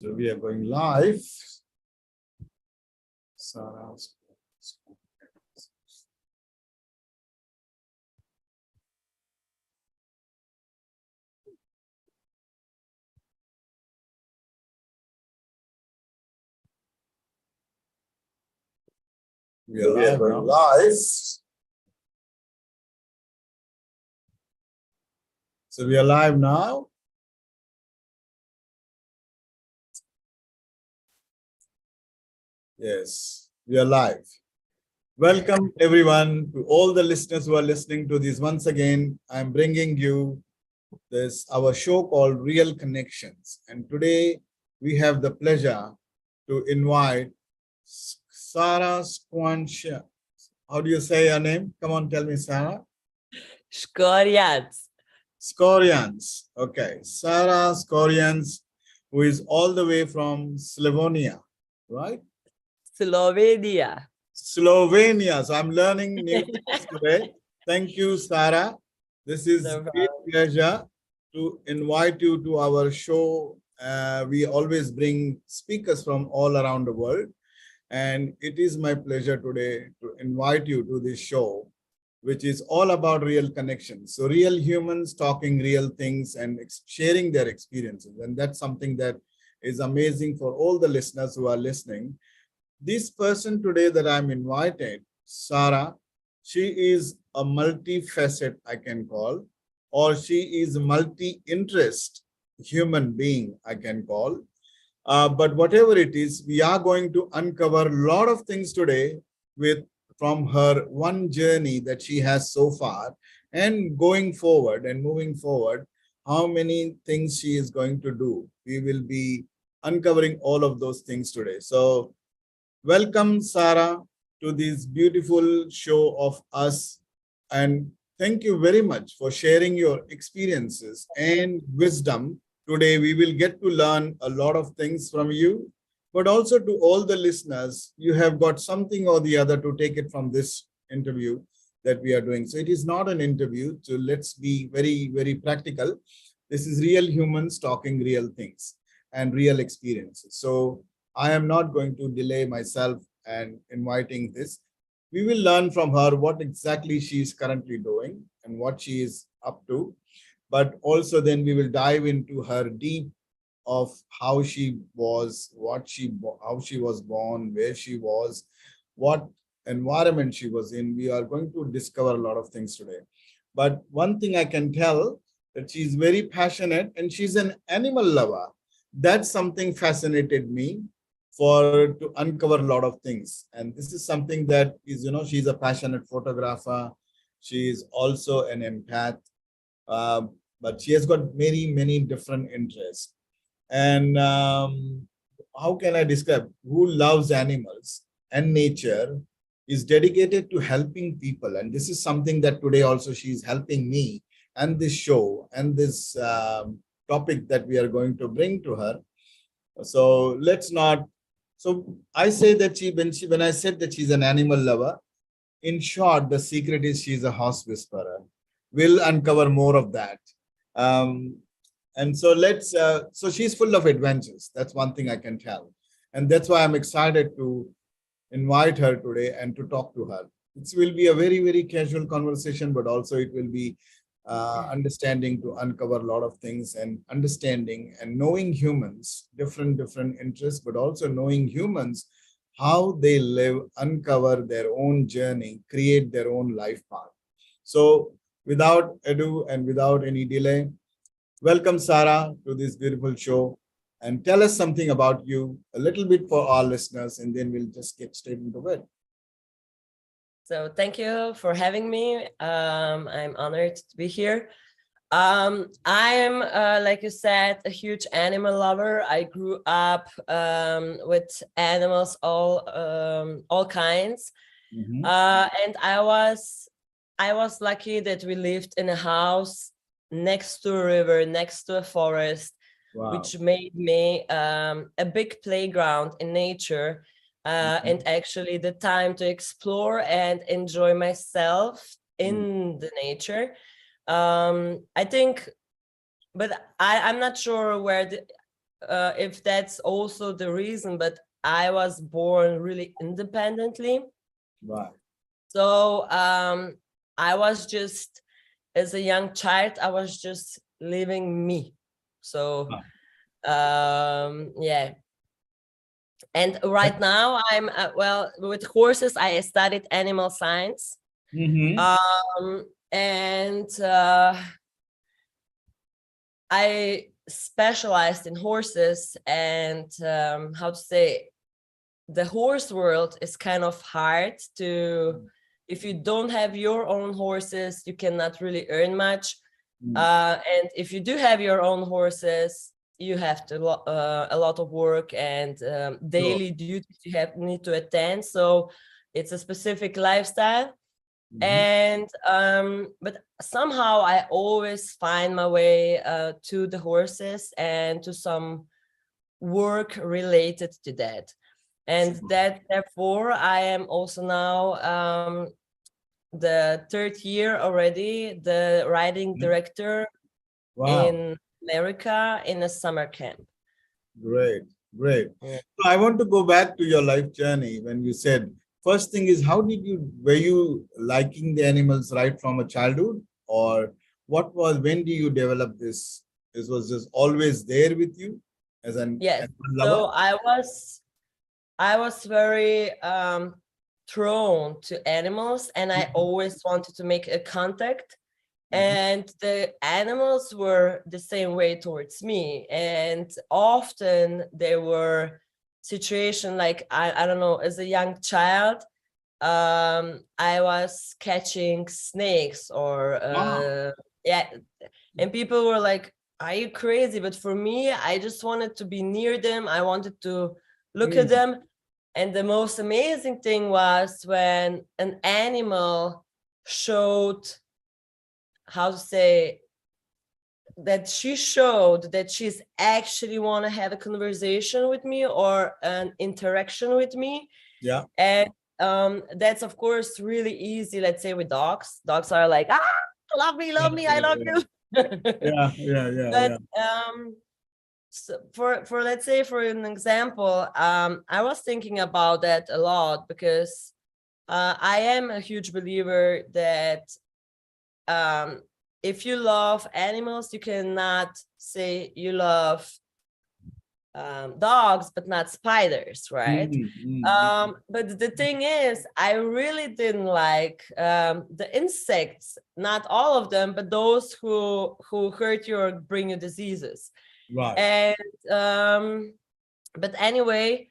So we are going live. Sara Skorjanc. We are going live. So we are live now. Yes, we are live. Welcome everyone, to all the listeners who are listening to this. Once again, I'm bringing you this our show called Real Connections. And today we have the pleasure to invite Sara Skorjanc. How do you say your name? Come on, tell me, Sara. Skorjanc. Skorjanc. Okay, Sara Skorjanc, who is all the way from Slovenia, right? Slovenia. Slovenia. So I'm learning new things today. Thank you, Sara. This is No a great pleasure to invite you to our show. We always bring speakers from all around the world. And it is my pleasure today to invite you to this show, which is all about real connections. So real humans talking real things and sharing their experiences. And that's something that is amazing for all the listeners who are listening. This person today that I'm invited, Sara, she is a multifaceted, I can call, or she is a multi-interest human being, I can call. But whatever it is, we are going to uncover a lot of things today with from her one journey that she has so far, and going forward and moving forward, how many things she is going to do. We will be uncovering all of those things today. So welcome, Sara, to this beautiful show of us. And thank you very much for sharing your experiences and wisdom. Today, we will get to learn a lot of things from you, but also to all the listeners, you have got something or the other to take it from this interview that we are doing. So it is not an interview. So let's be very, very practical. This is real humans talking real things and real experiences. So I am not going to delay myself and inviting this. We will learn from her what exactly she is currently doing and what she is up to. But also then we will dive into her deep of how she was, how she was born, where she was, what environment she was in. We are going to discover a lot of things today. But one thing I can tell that she's very passionate and she's an animal lover. That's something fascinated me for to uncover a lot of things. And this is something that is, she's a passionate photographer. She is also an empath, but she has got many, many different interests. And how can I describe? Who loves animals and nature is dedicated to helping people. And this is something that today also she is helping me and this show and this topic that we are going to bring to her. So let's not. So I say that when I said that she's an animal lover, in short, the secret is she's a horse whisperer. We'll uncover more of that. Um, and so so she's full of adventures. That's one thing I can tell. And that's why I'm excited to invite her today and to talk to her. It will be a very, very casual conversation, but also it will be understanding to uncover a lot of things and understanding and knowing humans, different interests, but also knowing humans, how they live, uncover their own journey, create their own life path. So without ado and without any delay, welcome, Sara, to this beautiful show. And tell us something about you, a little bit for our listeners, and then we'll just get straight into it. So thank you for having me. I'm honored to be here. I'm, like you said, a huge animal lover. I grew up with animals, all kinds. Mhm. And I was lucky that we lived in a house next to a river, next to a forest, Wow. which made me a big playground in nature, and actually the time to explore and enjoy myself in the nature. I think, but I'm not sure if that's also the reason, but I was born really independently. Right. So I was just, as a young child, I was just living me. So yeah. And right now I'm well, with horses I studied animal science. And I specialized in horses, and how to say, the horse world is kind of hard to, if you don't have your own horses, you cannot really earn much. And if you do have your own horses, you have to a lot of work and daily duties you need to attend. So it's a specific lifestyle. And but somehow I always find my way to the horses and to some work related to that. And that, therefore, I am also now the third year already, the riding director in America in a summer camp. Great, great. Yeah. So I want to go back to your life journey when you said, first thing is, how did you, were you liking the animals right from a childhood? Or what was, when do you develop this? This was just always there with you as an Yes. animal So lover? I was very thrown to animals, and I always wanted to make a contact. And the animals were the same way towards me. And often there were situations like, I don't know, as a young child, I was catching snakes or yeah, and people were like, are you crazy? But for me, I just wanted to be near them. I wanted to look at them. And the most amazing thing was when an animal showed, how to say, that she showed that she's actually want to have a conversation with me or an interaction with me. Yeah. And that's of course really easy, let's say, with dogs. Dogs are like, love me, I love you. Yeah. But so for let's say, for an example, I was thinking about that a lot, because I am a huge believer that if you love animals, you cannot say you love dogs but not spiders, right? But the thing is, I really didn't like the insects, not all of them, but those who hurt you or bring you diseases. Right. And but anyway,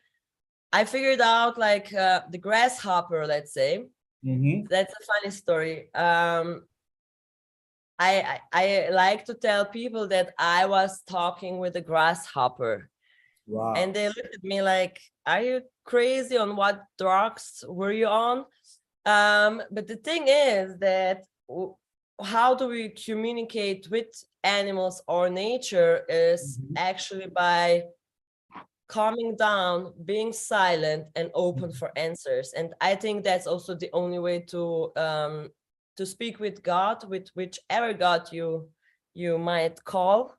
I figured out, like, the grasshopper, let's say. That's a funny story. I like to tell people that I was talking with a grasshopper. Wow. And they looked at me like, are you crazy? On what drugs were you on? But the thing is that how do we communicate with animals or nature is actually by calming down, being silent, and open for answers. And I think that's also the only way to speak with God, with whichever God you might call.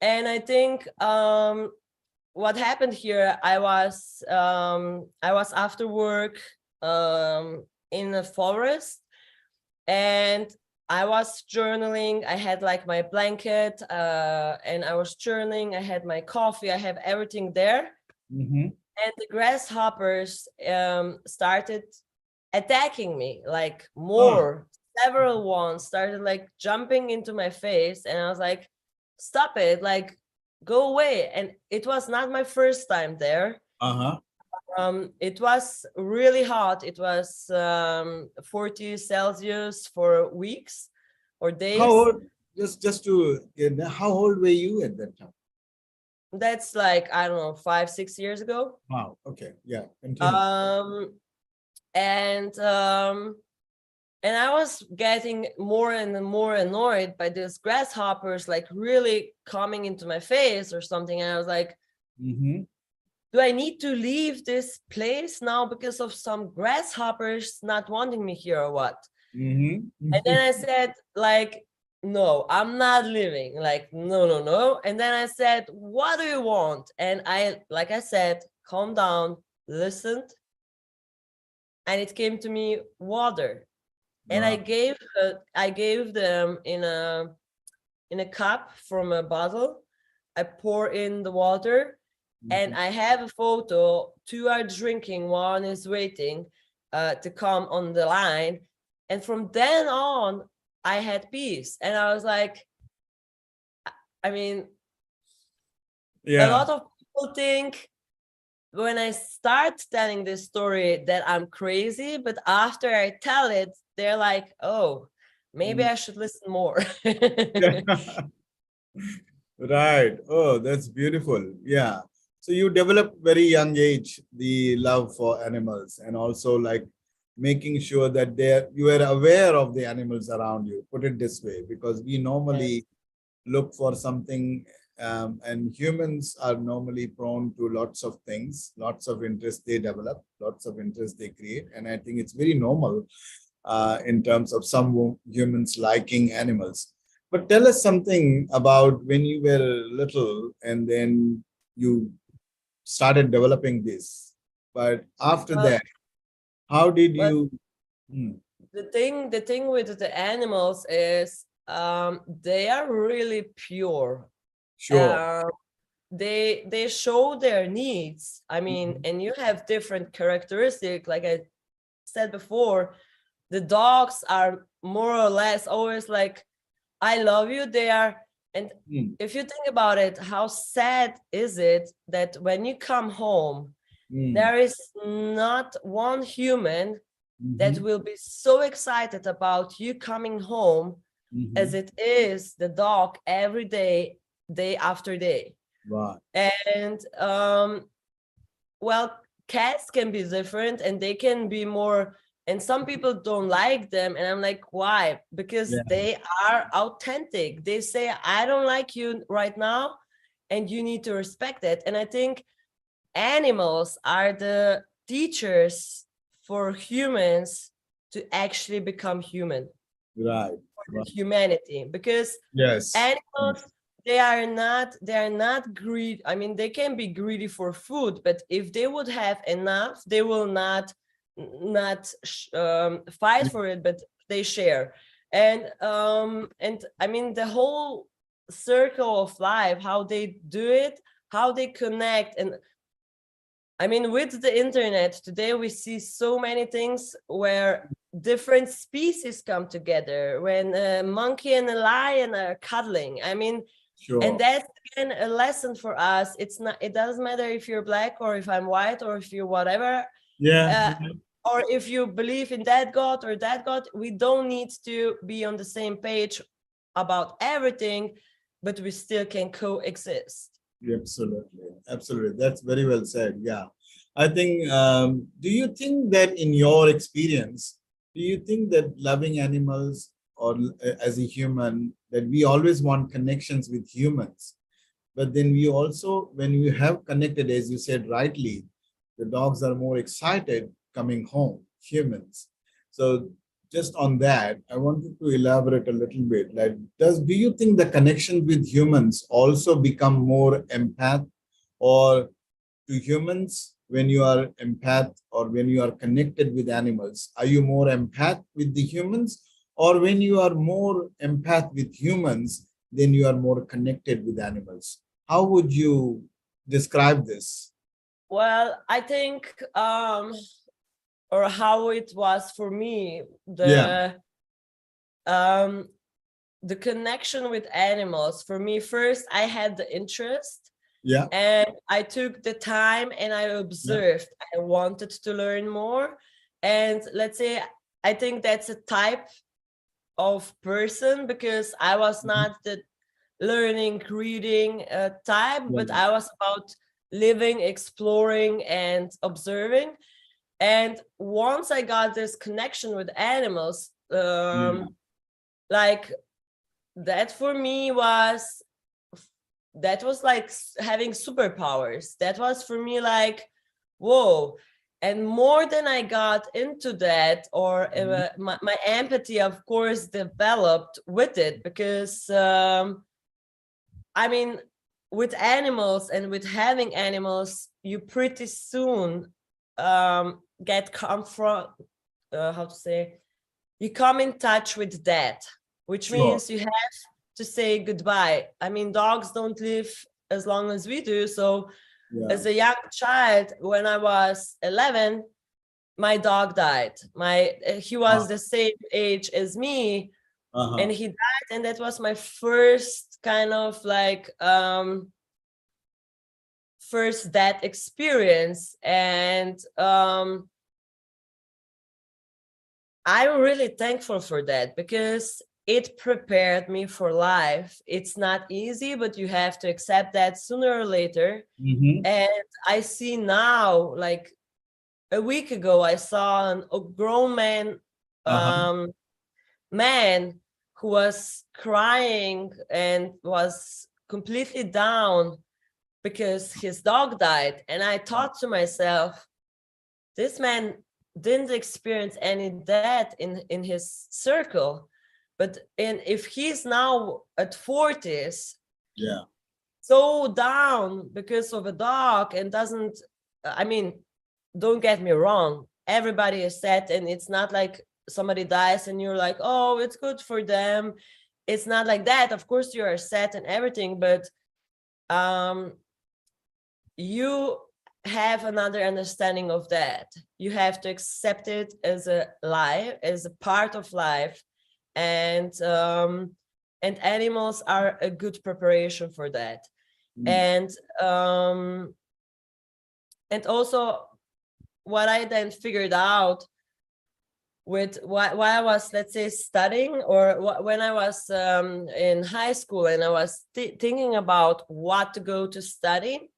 And I think what happened here, I was after work in a forest, and I was journaling. I had like my blanket, and I was journaling. I had my coffee. I have everything there. And the grasshoppers started attacking me, like more. Several ones started like jumping into my face, and I was like, stop it, like, go away. And it was not my first time there. It was really hot. It was 40 Celsius for weeks or days. How old, just to, how old were you at that time? That's like, I don't know, 5-6 years ago. Wow. Okay. Yeah. Continue. And I was getting more and more annoyed by these grasshoppers, like really coming into my face or something. And I was like, do I need to leave this place now because of some grasshoppers not wanting me here or what? And then I said, like, no, I'm not leaving. Like, no, no, no. And then I said, what do you want? And I, like I said, calm down, listened, and it came to me water. And Wow. I gave them in a cup from a bottle. I pour in the water, and Mhm. I have a photo. Two are drinking, one is waiting to come on the line. And from then on, I had peace. And I was like, I mean, a Yeah. lot of people think when I start telling this story that I'm crazy, but after I tell it, they're like, oh, maybe Mm. I should listen more. Yeah. Right. Oh, that's beautiful. Yeah. So you developed very young age the love for animals, and also like making sure that you are aware of the animals around you. Put it this way, because we Yes. normally look for something, and humans are normally prone to lots of things, lots of interest they develop, lots of interest they create, and I think it's very normal in terms of some humans liking animals. But tell us something about when you were little and then you started developing this. But after Well, that, how did well, you? Hmm, the thing with the animals is they are really pure. sure. Um, they show their needs. I mean, Mhm. and you have different characteristics. Like I said before, the dogs are more or less always like, I love you. They are, and Hmm, if you think about it, how sad is it that when you come home, hmm, there is not one human that mhm, will be so excited about you coming home as mhm. it is the dog every day, day after day. Right. And well, cats can be different and they can be more, and some people don't like them, and I'm like, why? Because Yeah. they are authentic. They say, I don't like you right now, and you need to respect it. And I think animals are the teachers for humans to actually become human, Right. for the Right. humanity, because Yes. animals, Yes. they are not greedy. I mean, they can be greedy for food, but if they would have enough, they will not fight for it, but they share. And I mean, the whole circle of life, how they do it, how they connect. And I mean, with the internet today, we see so many things where different species come together, when a monkey and a lion are cuddling. I mean, and Sure. that's again a lesson for us. It's not, it doesn't matter if you're black or if I'm white or if you're whatever, Yeah. uh, or if you believe in that God or that God. We don't need to be on the same page about everything, but we still can coexist. Absolutely. Absolutely. That's very well said. Yeah. I think, do you think that in your experience, do you think that loving animals or as a human, that we always want connections with humans? But then we also, when we have connected, as you said rightly, the dogs are more excited coming home, humans. So just on that, I wanted to elaborate a little bit. Like, do you think the connection with humans also become more empath, or to humans when you are empath or when you are connected with animals, are you more empath with the humans, or when you are more empath with humans, then you are more connected with animals? How would you describe this? Well, I think or how it was for me, Yeah. um the connection with animals. For me, first I had the interest, Yeah. and I took the time and I Yeah. observed. I wanted to learn more. And let's say, I think that's a type of person, because I was Mhm. not the learning, reading type, but Yeah. I was about living, exploring, and observing. And once I got this connection with animals, Yeah. like that for me was, that was like having superpowers. That was for me like, whoa. And more than I got into that, or my empathy, of course, developed with it, because I mean, with animals and with having animals, you pretty soon get confront, how to say, you come in touch with death, which Sure. means you have to say goodbye. I mean, dogs don't live as long as we do. So Yeah. as a young child, when I was 11, my dog died. He was the same age as me, and he died, and that was my first kind of like first death experience. And I'm really thankful for that, because it prepared me for life. It's not easy, but you have to accept that sooner or later. And I see now, like a week ago, I saw a grown man who was crying and was completely down because his dog died. And I thought to myself, this man didn't experience any death in his circle, but if he's now at 40s, Yeah. so down because of a dog, and doesn't, I mean, don't get me wrong, everybody is sad, and it's not like somebody dies and you're like, oh, it's good for them. It's not like that. Of course you are sad and everything, but you have another understanding of that. You have to accept it as a life, as a part of life. And animals are a good preparation for that. And also what I then figured out with while I was, let's say, studying, or when I was in high school and I was thinking about what to go to study,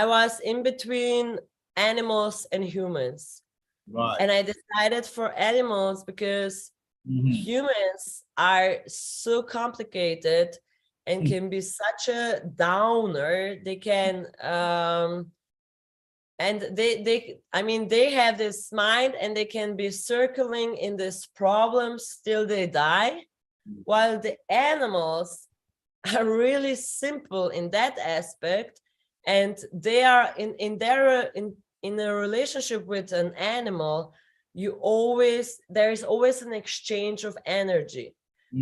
I was in between animals and humans. Right. And I decided for animals because humans are so complicated and can be such a downer. They can and they have this mind, and they can be circling in this problems till they die, while the animals are really simple in that aspect, and they are in a relationship with an animal. There is always an exchange of energy.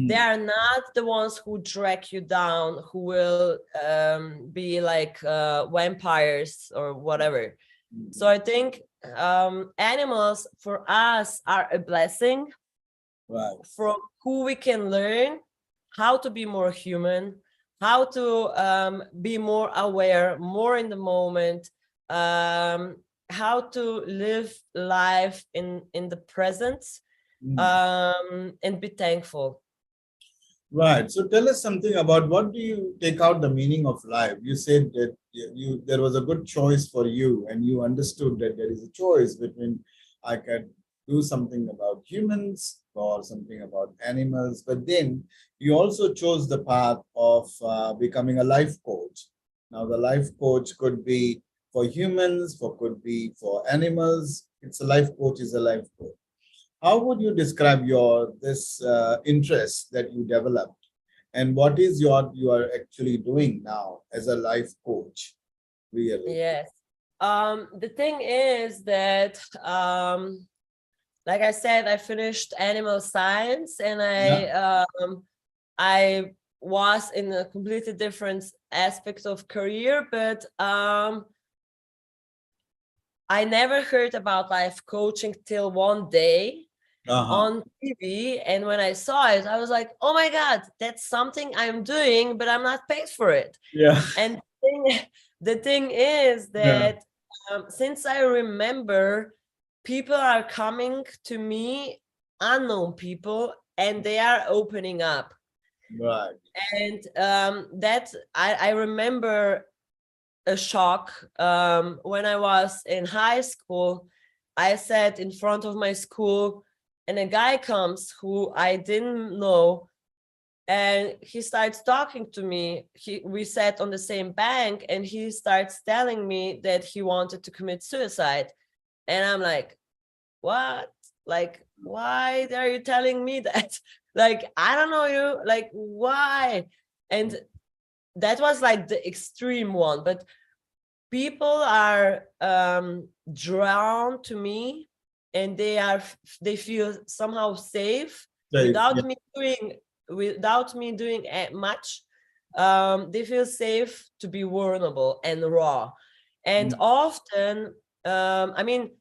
They are not the ones who drag you down, who will be like vampires or whatever. So I think animals for us are a blessing, Right. from who we can learn how to be more human, how to be more aware, more in the moment, how to live life in the present, and be thankful. Right. So tell us something about what do you take out the meaning of life? You said that there was a good choice for you, and you understood that there is a choice between I can do something about humans or something about animals, but then you also chose the path of becoming a life coach. Now, the life coach could be for humans, could be for animals. It's a life coach is a life coach. How would you describe this interest that you developed, and what is you are actually doing now as a life coach? Really? Yes. The thing is that, like I said, I finished animal science, and I was in a completely different aspect of career, but I never heard about life coaching till one day on TV. And when I saw it, I was like, oh my God, that's something I'm doing, but I'm not paid for it. Yeah. And the thing is that since I remember, people are coming to me, unknown people, and they are opening up. Right. And that I remember a shock when I was in high school. I sat in front of my school, and a guy comes who I didn't know, and he starts talking to me. We sat on the same bank, and he starts telling me that he wanted to commit suicide. And I'm like, what? Like, why are you telling me that? Like, I don't know you, like, why? And that was like the extreme one, but people are drawn to me, and they feel somehow safe Safe, yeah. without me doing much. They feel safe to be vulnerable and raw. And often, I mean,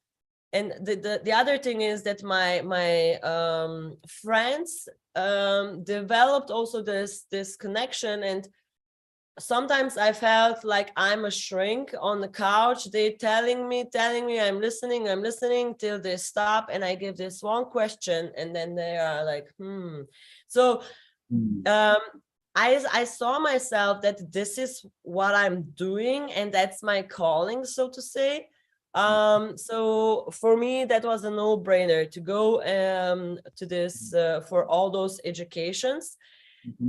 and the other thing is that my friends developed also this connection, and sometimes I felt like I'm a shrink on the couch. They telling me, I'm listening till they stop, and I give this one question, and then they are like, So I saw myself that this is what I'm doing, and that's my calling, so to say. So for me, that was a no-brainer to go to this for all those educations.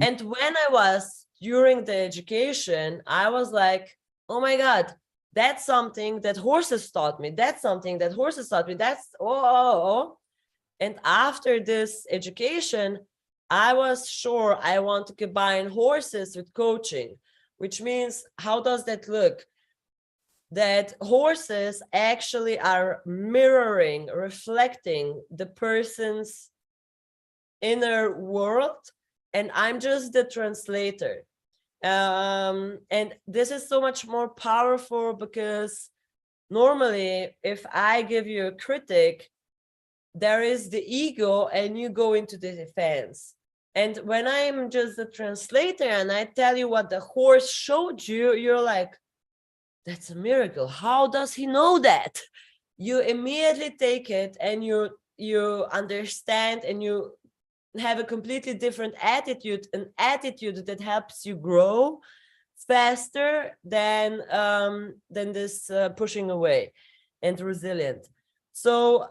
And when I was during the education, I was like, oh my God, that's something that horses taught me. That's something that horses taught me. That's, oh. And after this education, I was sure I want to combine horses with coaching, which means, how does that look? That horses actually are mirroring, reflecting the person's inner world, and I'm just the translator. And this is so much more powerful, because normally if I give you a critic, there is the ego and you go into the defense. And when I'm just the translator and I tell you what the horse showed you, you're like, that's a miracle. How does he know that? You immediately take it and you understand, and you have a completely different attitude, an attitude that helps you grow faster than this pushing away, and resilient. So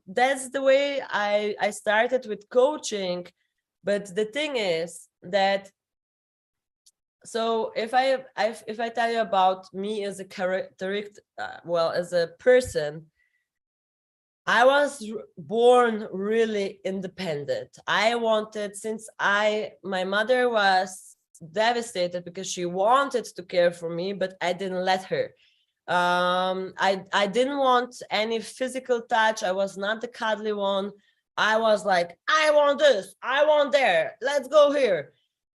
that's the way I started with coaching. But the thing is that, so if I tell you about me as a characteristic, well, as a person, I was born really independent. I wanted, since my mother was devastated because she wanted to care for me, but I didn't let her. I didn't want any physical touch. I was not the cuddly one. I was like, I want this, I want there, let's go here.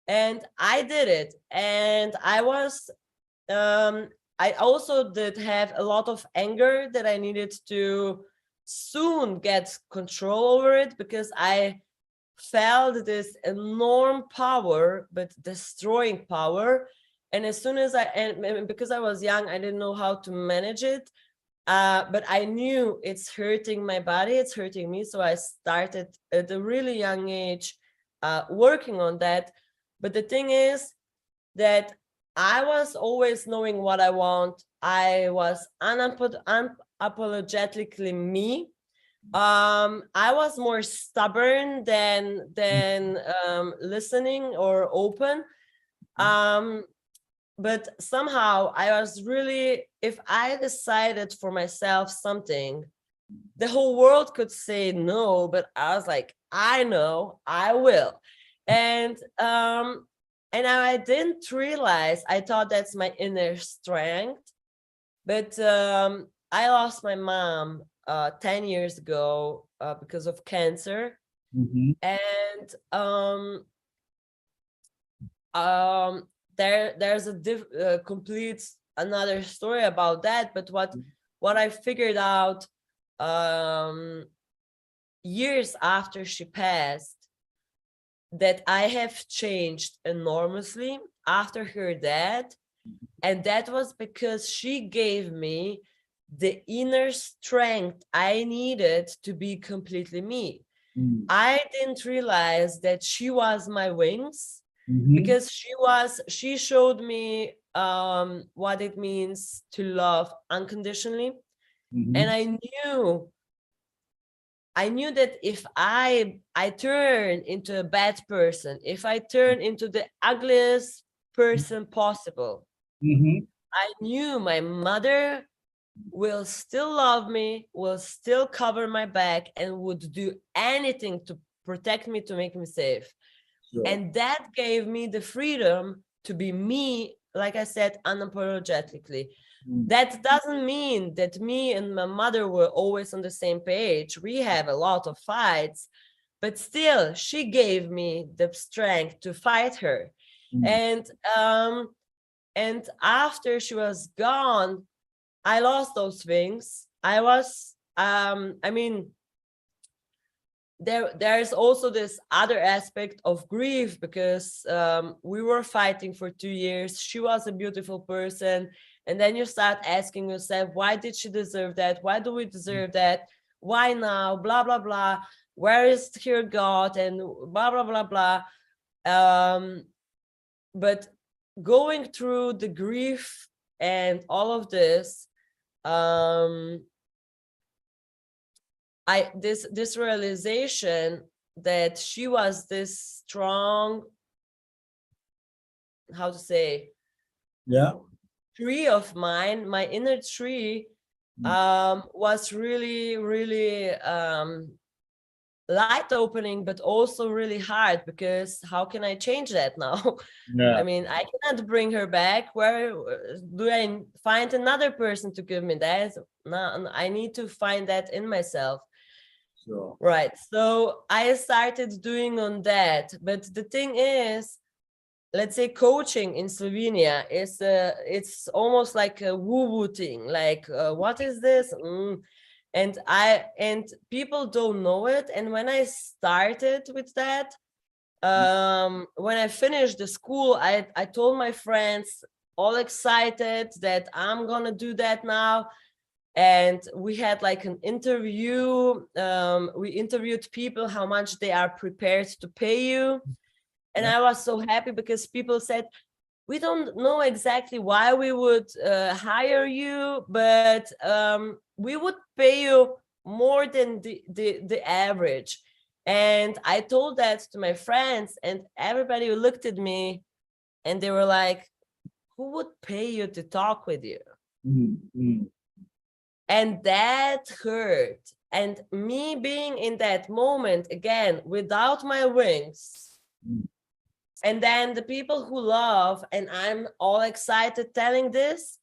And I did it. And I also did have a lot of anger that I needed to soon get control over it, because I felt this enormous power, but destroying power. And as soon as and because I was young, I didn't know how to manage it. But I knew it's hurting my body, it's hurting me. So I started at a really young age working on that. But the thing is that I was always knowing what I want. I was unapologetically me. I was more stubborn than listening or open. But somehow I was really, if I decided for myself something, the whole world could say no, but I was like, I know, I will. And I didn't realize, I thought that's my inner strength. But I lost my mom 10 years ago because of cancer. And there's a complete another story about that. But what I figured out years after she passed, that I have changed enormously after her death. And that was because she gave me the inner strength I needed to be completely me. I didn't realize that she was my wings, because she showed me what it means to love unconditionally. And I knew that if I turn into a bad person, if I turn into the ugliest person possible, I knew my mother will still love me, will still cover my back, and would do anything to protect me, to make me safe. Sure. And that gave me the freedom to be me, like I said, unapologetically. That doesn't mean that me and my mother were always on the same page. We have a lot of fights, but still, she gave me the strength to fight her. And after she was gone, I lost those things. I was, I mean, there's also this other aspect of grief, because we were fighting for 2 years. She was a beautiful person, and then you start asking yourself, why did she deserve that? Why do we deserve that? Why now? Blah blah blah. Where is her God? And blah blah blah blah. But going through the grief and all of this, this realization that she was this strong, how to say, tree of mine, my inner tree, was really, really light opening, but also really hard, because how can I change that now? I mean, I cannot bring her back. Where do I find another person to give me that? No, I need to find that in myself. Sure. Right. So I started doing on that. But the thing is, let's say coaching in Slovenia is it's almost like a woo-woo thing. Like, what is this? And people don't know it. And when I started with that, when I finished the school, I told my friends, all excited, that I'm gonna do that now. And we had like an interview. We interviewed people how much they are prepared to pay you. And I was so happy, because people said, we don't know exactly why we would hire you, but we would pay you more than the average. And I told that to my friends, and everybody looked at me and they were like, who would pay you to talk with you? And that hurt. And me being in that moment, again, without my wings, and then the people who love, and I'm all excited telling this,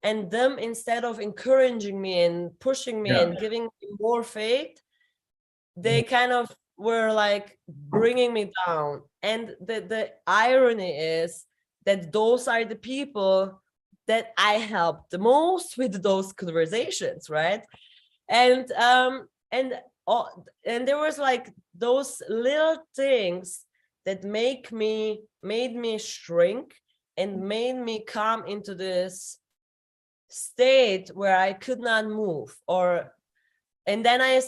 and them, instead of encouraging me and pushing me and giving me more faith, they kind of were like bringing me down. And the irony is that those are the people that I helped the most with those conversations, right? And there was like those little things that made me shrink and made me come into this state where I could not move. And then I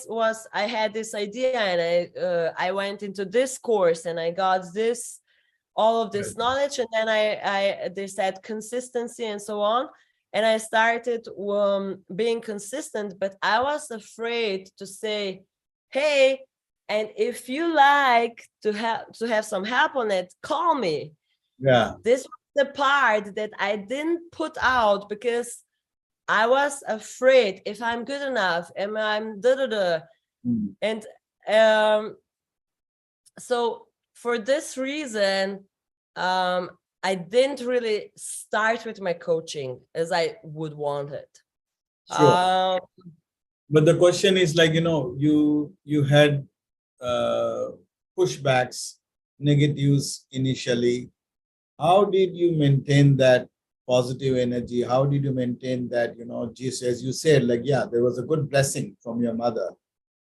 had this idea, and I went into this course, and I got all of this knowledge, and then they said consistency and so on, and I started being consistent. But I was afraid to say, hey, and if you like to have some help on it, call me. This was the part that I didn't put out, because I was afraid, if I'm good enough, and I'm and so for this reason, I didn't really start with my coaching as I would want it. Sure. But the question is, like, you had pushbacks, negatives initially. How did you maintain that positive energy? How did you maintain that, just as you said, like, there was a good blessing from your mother,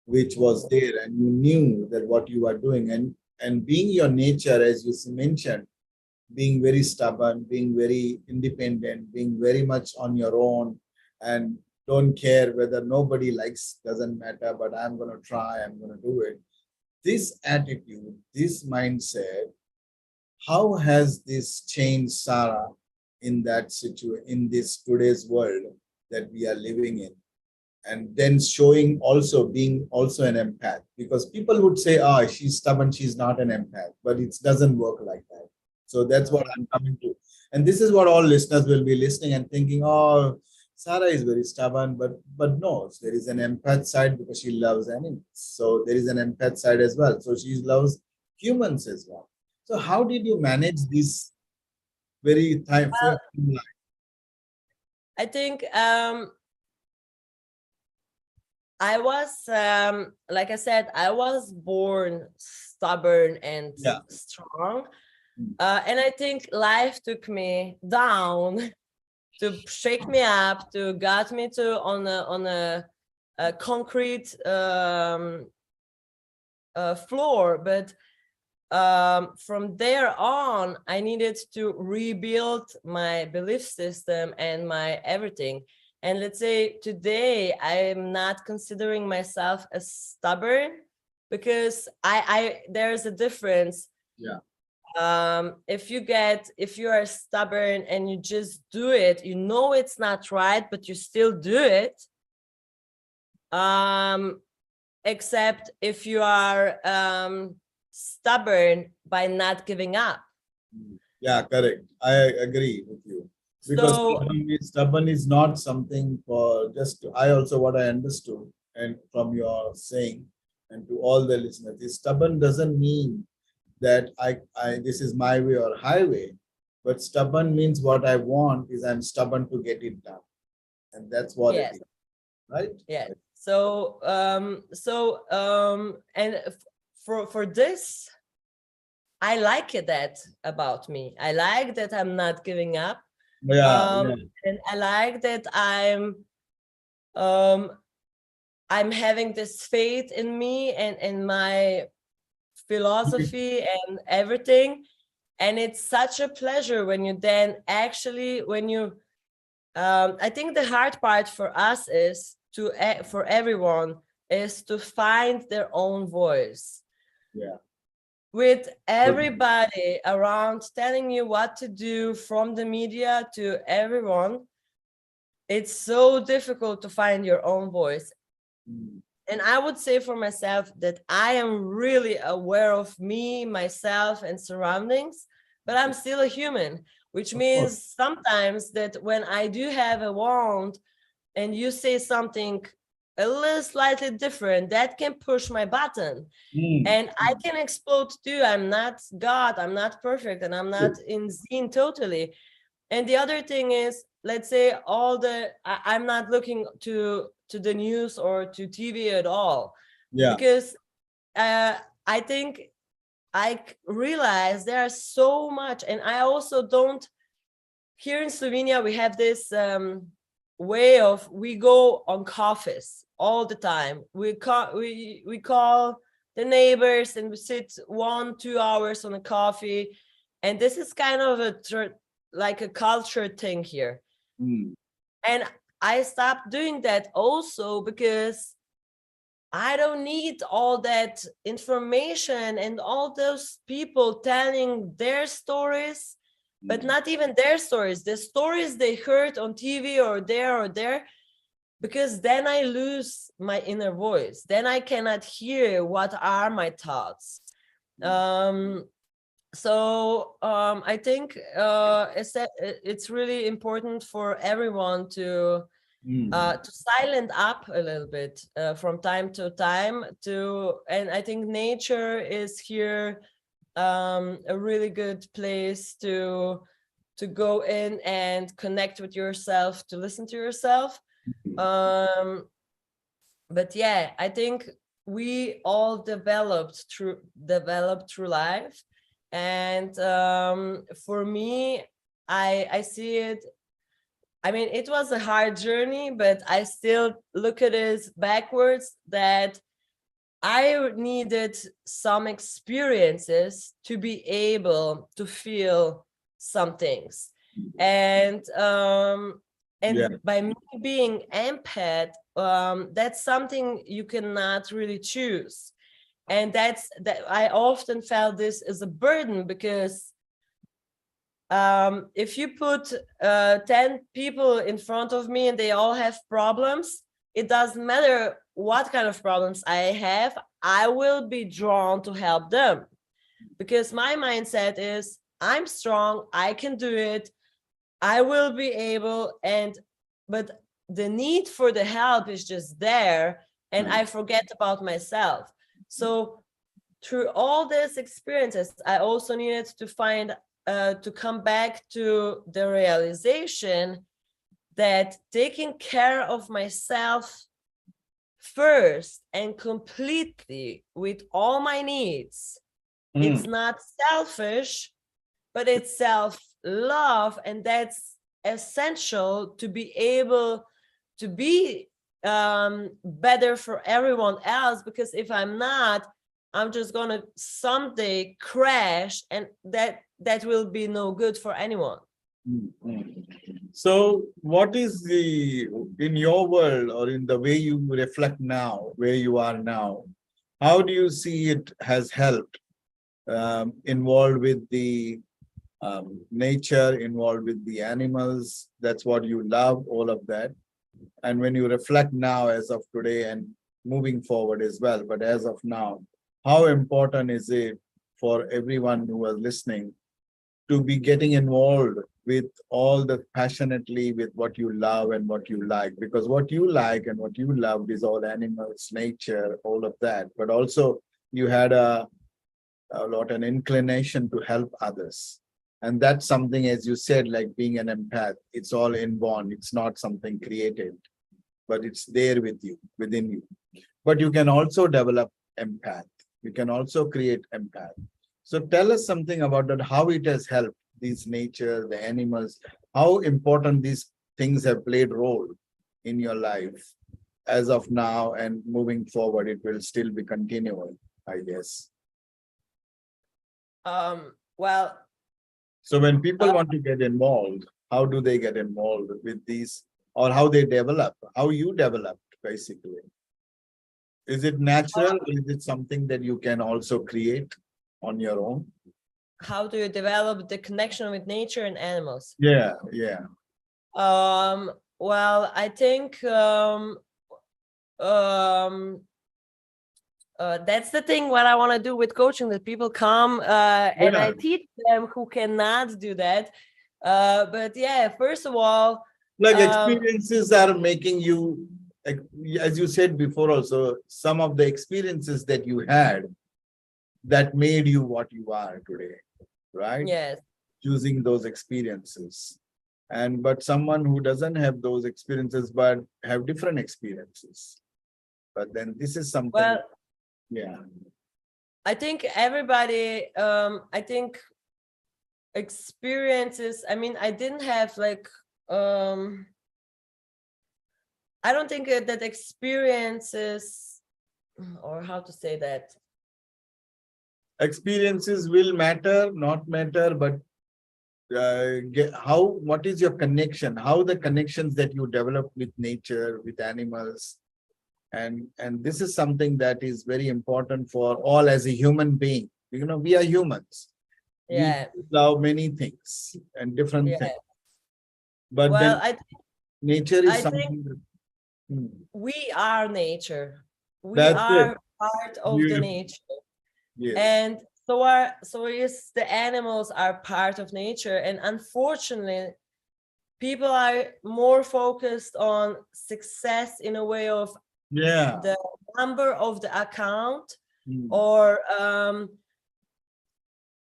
which was there, and you knew that what you are doing, and being your nature, as you mentioned, being very stubborn, being very independent, being very much on your own, and don't care whether nobody likes, doesn't matter, but I'm going to try, I'm going to do it. This attitude, this mindset, how has this changed, Sara, in that situation, in this today's world that we are living in? And then showing also, being also an empath, because people would say, she's stubborn, she's not an empath, but it doesn't work like that. So that's what I'm coming to. And this is what all listeners will be listening and thinking, Sarah is very stubborn, but no, there is an empath side because she loves animals. So there is an empath side as well. So she loves humans as well. So how did you manage this very time? Well, I think I was, like I said, I was born stubborn and Yeah. strong. And I think life took me down to shake me up, to got me to a concrete floor. But from there on, I needed to rebuild my belief system and my everything. And let's say today, I am not considering myself as stubborn because there's a difference. Yeah. If you are stubborn and you just do it, you know it's not right, but you still do it. Except if you are stubborn by not giving up. Yeah, correct. I agree with you. Because So stubborn is not something for just, I also what I understood and from your saying and to all the listeners, is stubborn doesn't mean that I this is my way or highway, but stubborn means what I want is I'm stubborn to get it done. And that's what it yes, is, right? yes. And for this, I like that about me. I like that I'm not giving up. Yeah, yeah. And I like that um I'm having this faith in me and in my philosophy and everything. And it's such a pleasure when you then actually, when you I think the hard part for us is for everyone is to find their own voice. Yeah. With Totally. everybody around telling you what to do, from the media to everyone, it's so difficult to find your own voice. Mm. And I would say for myself that I am really aware of me, myself, and surroundings, but I'm still a human, which Of course. means sometimes that when I do have a wound and you say something a little slightly different, that can push my button. Mm. And I can explode too. I'm not God, I'm not perfect, and I'm not in Zen totally. And the other thing is, let's say I'm not looking to the news or to TV at all, Yeah. because I think I realize there's so much. And I also don't, here in Slovenia, we have this way of, we go on coffees all the time. We call the neighbors and we sit 1-2 hours on a coffee. And this is kind of like a culture thing here. Mm. And I stopped doing that also because I don't need all that information and all those people telling their stories, but not even their stories, the stories they heard on TV or there, because then I lose my inner voice. Then I cannot hear what are my thoughts. I think it's really important for everyone to silent up a little bit from time to time. And I think nature is here a really good place to go in and connect with yourself, to listen to yourself. But yeah, I think we all developed through life. And for me, I see it, I mean, it was a hard journey, but I still look at it backwards, that I needed some experiences to be able to feel some things. And Yeah. by me being empath, that's something you cannot really choose. And that I often felt this as a burden, because if you put 10 people in front of me and they all have problems, it doesn't matter what kind of problems I have, I will be drawn to help them, because my mindset is, I'm strong, I can do it, I will be able. But the need for the help is just there, and I forget about myself. So through all these experiences, I also needed to find to come back to the realization that taking care of myself first and completely with all my needs, it's not selfish, but it's self-love, and that's essential to be able to be better for everyone else. Because if I'm not, I'm just gonna someday crash, and that will be no good for anyone. So what is in your world, or in the way you reflect now, where you are now, how do you see it has helped, involved with the nature, involved with the animals? That's what you love, all of that. And when you reflect now, as of today, and moving forward as well, but as of now, how important is it for everyone who is listening to be getting involved with all the passionately with what you love and what you like? Because what you like and what you loved is all animals, nature, all of that. But also you had a lot an inclination to help others. And that's something, as you said, like being an empath, it's all inborn. It's not something created, but it's there with you, within you. But you can also develop empath. You can also create empath. So tell us something about that, how it has helped these nature, the animals, how important these things have played role in your life as of now, and moving forward, it will still be continual, I guess. Well, so when people want to get involved, how do they get involved with these, or how they develop, how you developed basically? Is it natural, or is it something that you can also create on your own? How do you develop the connection with nature and animals? Yeah. Well, I think that's the thing what I want to do with coaching, that people come and I teach them who cannot do that. But yeah, first of all, like experiences are making you, as you said before also, some of the experiences that you had that made you what you are today, right? Yes. Choosing those experiences. And but someone who doesn't have those experiences but have different experiences, but then this is something. Well, yeah, I think everybody, I think experiences, I mean, I didn't have like I don't think that experiences, or how to say that, experiences will matter, not matter, but what is your connection, how the connections that you develop with nature, with animals, and this is something that is very important for all as a human being. You know, we are humans. yeah, we love many things and different yeah. things, but Well, then nature is I think something that, we are nature. We that's it. are part of the Beautiful. nature. Yes. And so yes, the animals are part of nature. And unfortunately, people are more focused on success in a way of the number of the account, or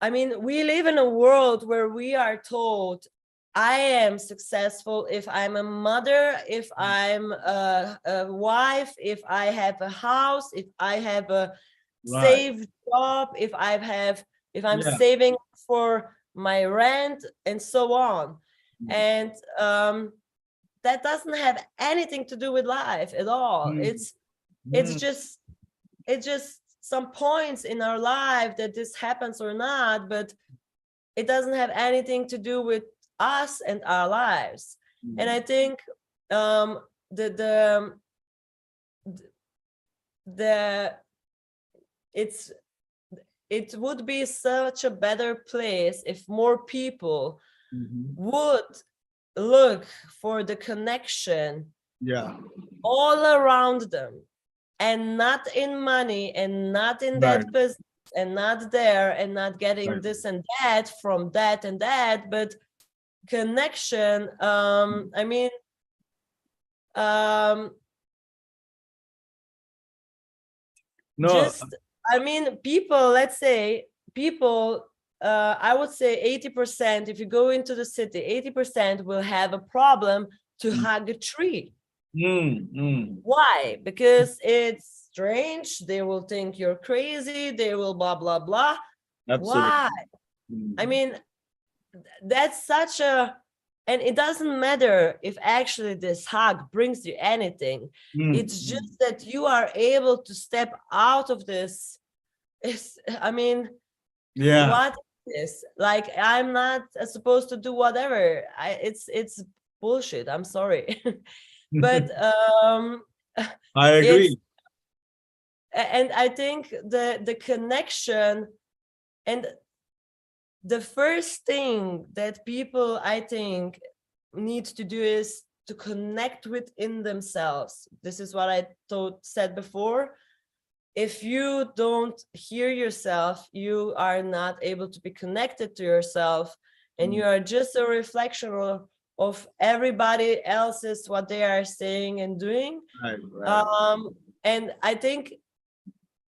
I mean, we live in a world where we are told I am successful if I'm a mother, if I'm a wife, if I have a house, if I have a safe job, if I'm saving for my rent, and so on. And that doesn't have anything to do with life at all. It's just some points in our life that this happens or not, but it doesn't have anything to do with us and our lives. And I think it would be such a better place if more people would look for the connection all around them, and not in money, and not in that business, and not there, and not getting this and that from that and that, but connection. I mean, um No. just, I mean, people, let's say people, I would say 80%, if you go into the city, 80% will have a problem to hug a tree. Why? Because it's strange. They will think you're crazy. They will blah, blah, blah. Absolutely. Why? I mean, that's such a, and it doesn't matter if actually this hug brings you anything. It's just that you are able to step out of this. I mean, Yeah. what is like, I'm not supposed to do whatever. It's bullshit. I'm sorry. But I it's, agree. and I think the connection, and the first thing that people, I think, need to do is to connect within themselves. This is what I said before. If you don't hear yourself, you are not able to be connected to yourself, and you are just a reflection of everybody else's, what they are saying and doing. Right. And I think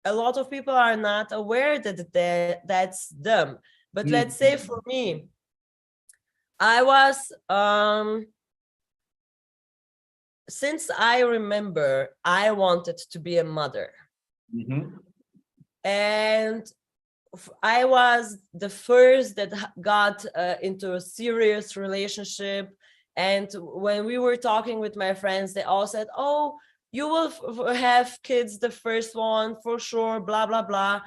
a lot of people are not aware that that's them. But let's say for me, I was, since I remember, I wanted to be a mother. And I was the first that got into a serious relationship. And when we were talking with my friends, they all said, oh, you will have kids, the first one for sure, blah, blah, blah.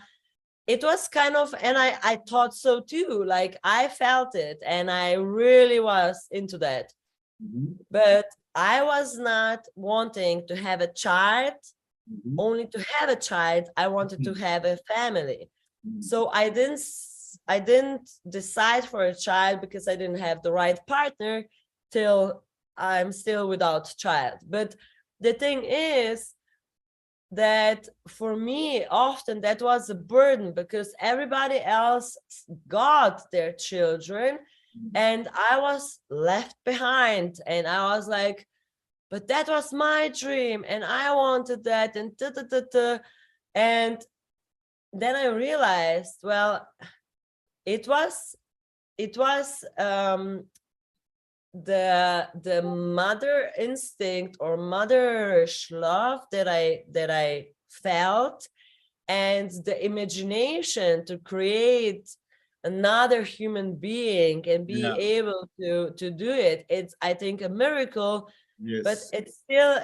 It was kind of, and I thought so too, like I felt it and I really was into that. But I was not wanting to have a child, only to have a child. I wanted to have a family. So I didn't decide for a child because I didn't have the right partner till I'm still without child. But the thing is that for me, often that was a burden because everybody else got their children and I was left behind. And I was like, but that was my dream and I wanted that, and da, da, da, da. And then I realized, well, it was the mother instinct or motherish love that I felt, and the imagination to create another human being and be able to do it. It's, I think, a miracle. Yes. But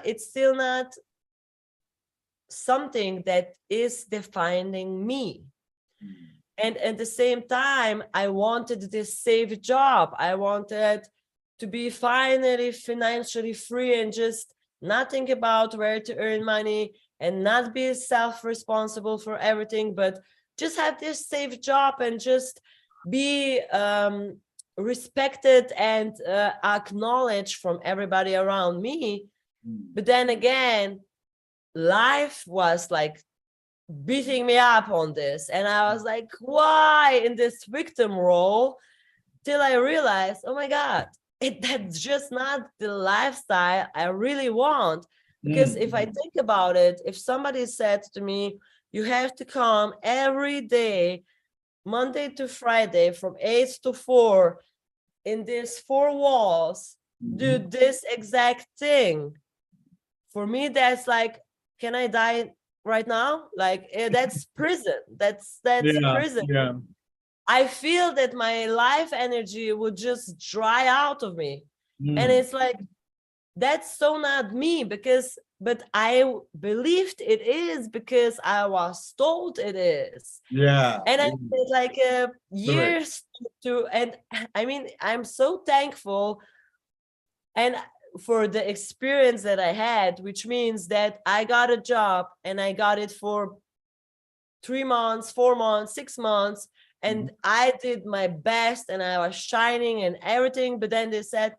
it's still not something that is defining me. And at the same time, I wanted this safe job. I wanted to be finally financially free and just not think about where to earn money and not be self-responsible for everything, but just have this safe job and just be respected and acknowledged from everybody around me. But then again, life was like beating me up on this, and I was like, why in this victim role? Till I realized, oh my god, that's just not the lifestyle I really want. Because if I think about it, if somebody said to me, you have to come every day, Monday to Friday from 8 to 4 in these 4 walls, do this exact thing, for me that's like, can I die right now? Like that's prison. That's prison. Yeah. I feel that my life energy would just dry out of me. And it's like, that's so not me, but I believed it is because I was told it is. Yeah. And I did like years to, and I mean, I'm so thankful and for the experience that I had, which means that I got a job and I got it for 3 months, 4 months, 6 months. And I did my best and I was shining and everything. But then they said,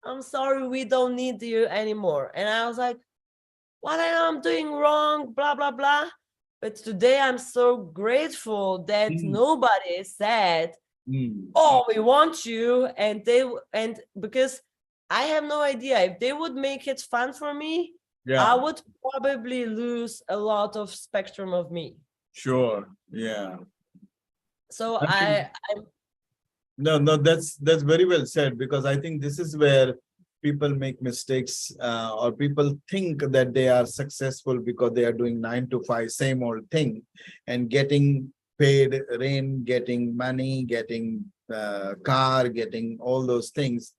I'm sorry, we don't need you anymore. And I was like, what am I doing wrong? Blah, blah, blah. But today I'm so grateful that nobody said, oh, we want you. And because I have no idea. If they would make it fun for me, I would probably lose a lot of spectrum of me. Sure. Yeah. So No, that's very well said, because I think this is where people make mistakes, or people think that they are successful because they are doing 9 to 5, same old thing, and getting paid rent, getting money, getting car, getting all those things.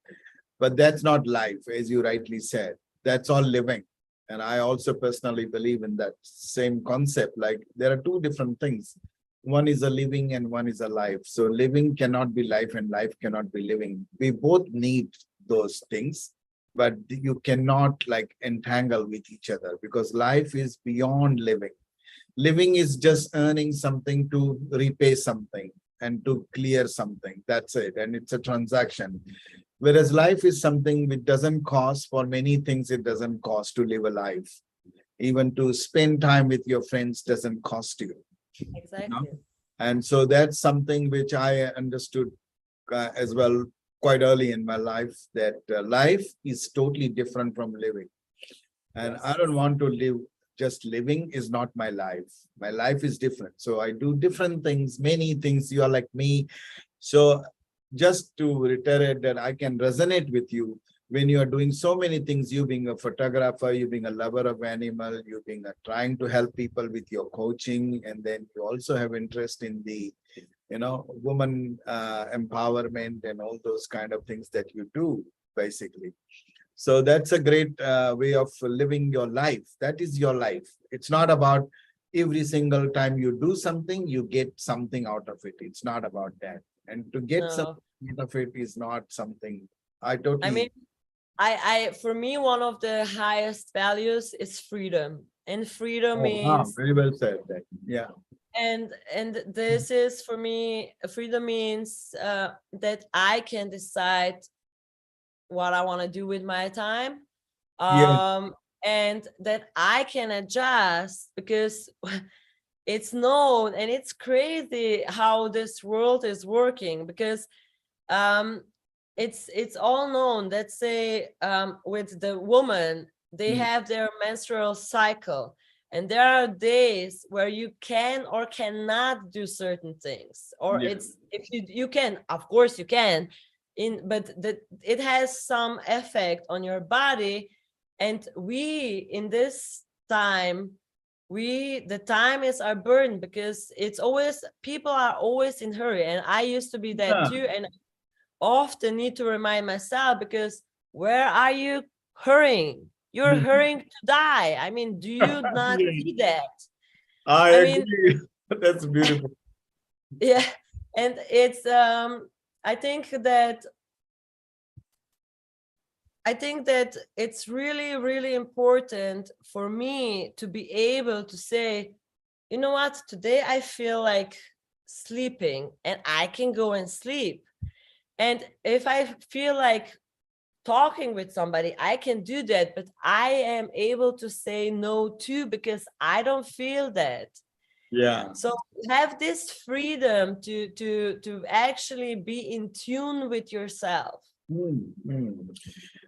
But that's not life, as you rightly said. That's all living. And I also personally believe in that same concept. Like, there are two different things. One is a living and one is a life. So living cannot be life and life cannot be living. We both need those things, but you cannot like entangle with each other, because life is beyond living. Living is just earning something to repay something and to clear something. That's it. And it's a transaction. Whereas life is something which doesn't cost. For many things, it doesn't cost to live a life. Even to spend time with your friends doesn't cost you. exactly. And so that's something which I understood as well quite early in my life, that life is totally different from living. And I don't want to live, just living is not my life. My life is different. So I do different things, many things. You are like me. So just to reiterate that I can resonate with you when you are doing so many things, you being a photographer, you being a lover of animal, you being trying to help people with your coaching, and then you also have interest in the, woman empowerment and all those kind of things that you do, basically. So that's a great way of living your life. That is your life. It's not about every single time you do something, you get something out of it. It's not about that. And to get something out of it is not something I totally. I mean, I for me, one of the highest values is freedom, and freedom means very well said. That. Yeah. And this is for me, freedom means that I can decide what I want to do with my time, and that I can adjust, because it's known and it's crazy how this world is working, because it's all known. Let's say with the woman, they have their menstrual cycle, and there are days where you can or cannot do certain things, or it's, if you can, of course you can, but that it has some effect on your body. And we, in this time, the time is our burden, because it's always, people are always in hurry, and I used to be that too, and often need to remind myself, because where are you hurrying? You're hurrying to die. I mean, do you not see that? I agree. That's beautiful. Yeah. And it's I think that it's really, really important for me to be able to say, you know what, today I feel like sleeping, and I can go and sleep. And if I feel like talking with somebody, I can do that, but I am able to say no too, because I don't feel that. Yeah. So have this freedom to actually be in tune with yourself,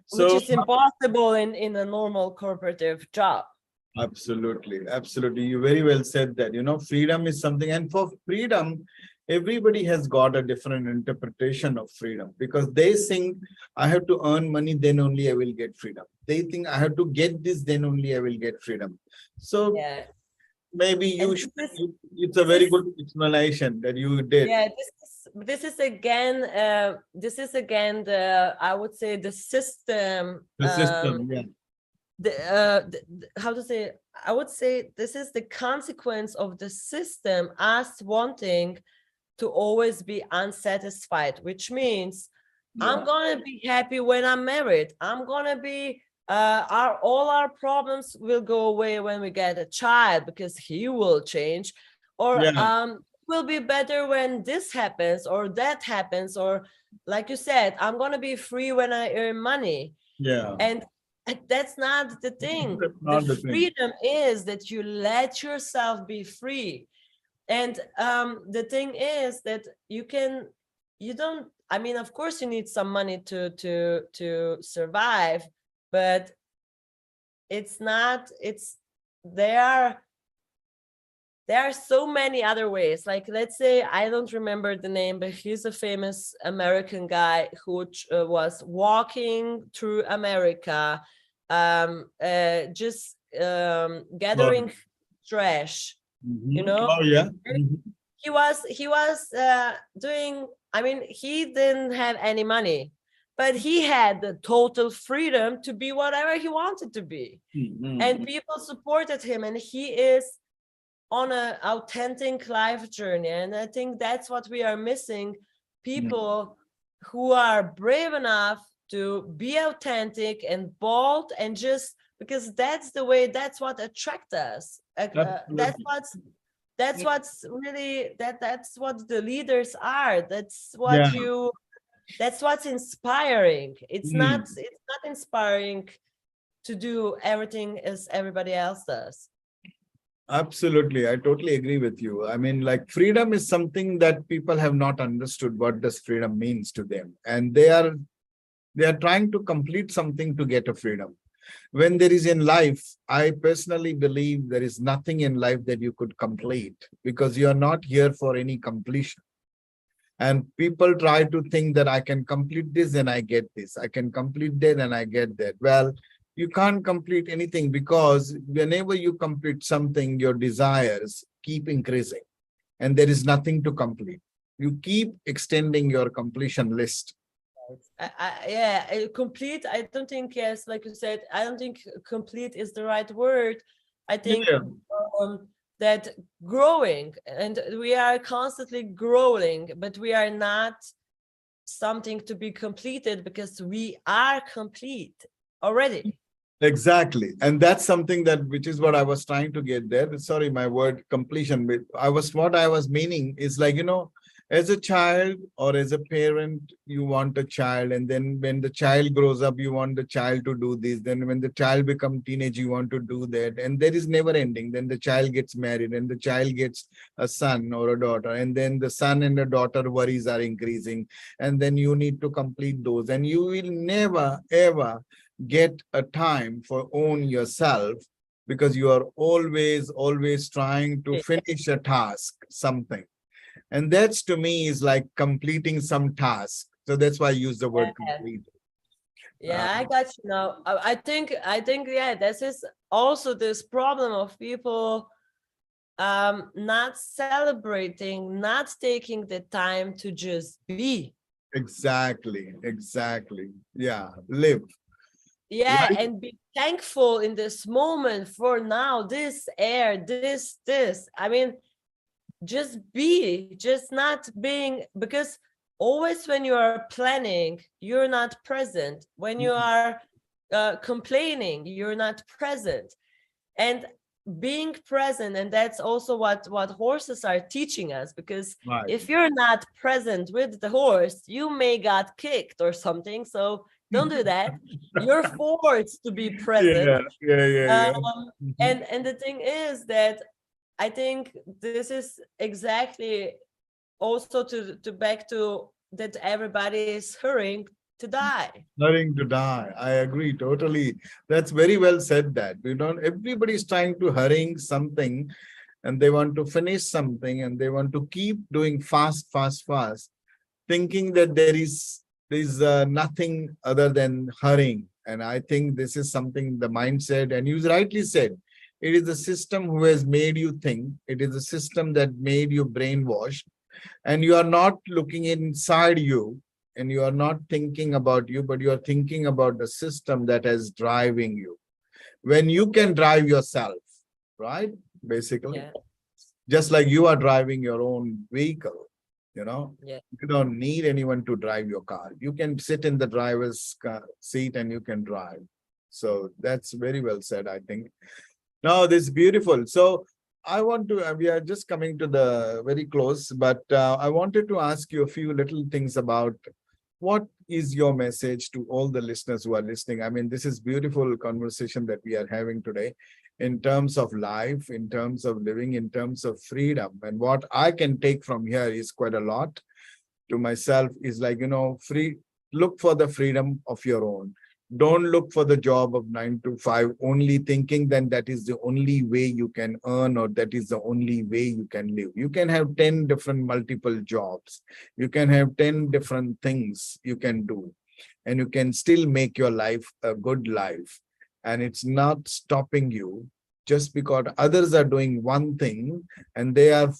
So, which is impossible in a normal corporative job. Absolutely. You very well said that. Freedom is something, and for freedom, everybody has got a different interpretation of freedom, because they think I have to earn money, then only I will get freedom. They think I have to get this, then only I will get freedom. So maybe it's a very good explanation that you did. Yeah, this is again the, I would say, the system. The system, yeah. How to say, I would say this is the consequence of the system, us wanting to always be unsatisfied, which means I'm gonna be happy when I'm married. I'm gonna be all our problems will go away when we get a child, because he will change, or will be better when this happens or that happens, or like you said, I'm gonna be free when I earn money. And that's not the thing. The freedom is that you let yourself be free. And the thing is that you don't I mean, of course you need some money to survive, but it's not, there are so many other ways. Like, let's say, I don't remember the name, but he's a famous American guy who was walking through America, just gathering trash, you know. Oh, yeah. He was doing, I mean, he didn't have any money, but he had the total freedom to be whatever he wanted to be. And people supported him, and he is on an authentic life journey. And I think that's what we are missing, people who are brave enough to be authentic and bold, and just because that's the way, that's what attracts us. That's what's really, that's what the leaders are. That's what that's what's inspiring. It's not inspiring to do everything as everybody else does. Absolutely. I totally agree with you. I mean, like, freedom is something that people have not understood what does freedom means to them. And they are trying to complete something to get a freedom. When there is in life, I personally believe there is nothing in life that you could complete, because you are not here for any completion. And people try to think that I can complete this and I get this. I can complete that and I get that. Well, you can't complete anything, because whenever you complete something, your desires keep increasing and there is nothing to complete. You keep extending your completion list. Complete. I don't think, yes, like you said, I don't think complete is the right word. I think that growing, and we are constantly growing, but we are not something to be completed, because we are complete already. Exactly. And that's something that, which is what I was trying to get there. Sorry, my word completion. What I was meaning is, like, as a child or as a parent, you want a child. And then when the child grows up, you want the child to do this. Then when the child becomes teenage, you want to do that. And there is never ending. Then the child gets married and the child gets a son or a daughter. And then the son and the daughter worries are increasing. And then you need to complete those. And you will never, ever get a time for own yourself, because you are always trying to finish a task, something. And that's, to me, is like completing some task. So that's why I use the word complete. I got you now. I think, this is also this problem of people not celebrating, not taking the time to just be. Exactly. Yeah, live. Right? And be thankful in this moment for now, this air, this. I mean, just not being, because always when you are planning, you're not present. When you are complaining, you're not present. And being present, and that's also what horses are teaching us, because if you're not present with the horse, you may got kicked or something. So don't do that. You're forced to be present. And the thing is that I think this is exactly also to back to that everybody is hurrying to die. Hurrying to die. I agree totally. That's very well said. That everybody's trying to hurrying something, and they want to finish something, and they want to keep doing fast, thinking that there is nothing other than hurrying. And I think this is something, the mindset, and you rightly said, it is the system who has made you think. It is the system that made you brainwashed, and you are not looking inside you, and you are not thinking about you, but you are thinking about the system that is driving you. When you can drive yourself, right? Basically, just like you are driving your own vehicle, you don't need anyone to drive your car. You can sit in the driver's seat and you can drive. So that's very well said, I think. No, this is beautiful. So I want to, we are just coming to the very close, but I wanted to ask you a few little things about what is your message to all the listeners who are listening. I mean, this is beautiful conversation that we are having today in terms of life, in terms of living, in terms of freedom. And what I can take from here is quite a lot. to myself is like, free, look for the freedom of your own. Don't look for the job of 9 to 5, only thinking then that is the only way you can earn or that is the only way you can live. You can have 10 different multiple jobs. You can have 10 different things you can do, and you can still make your life a good life. And it's not stopping you just because others are doing one thing and they are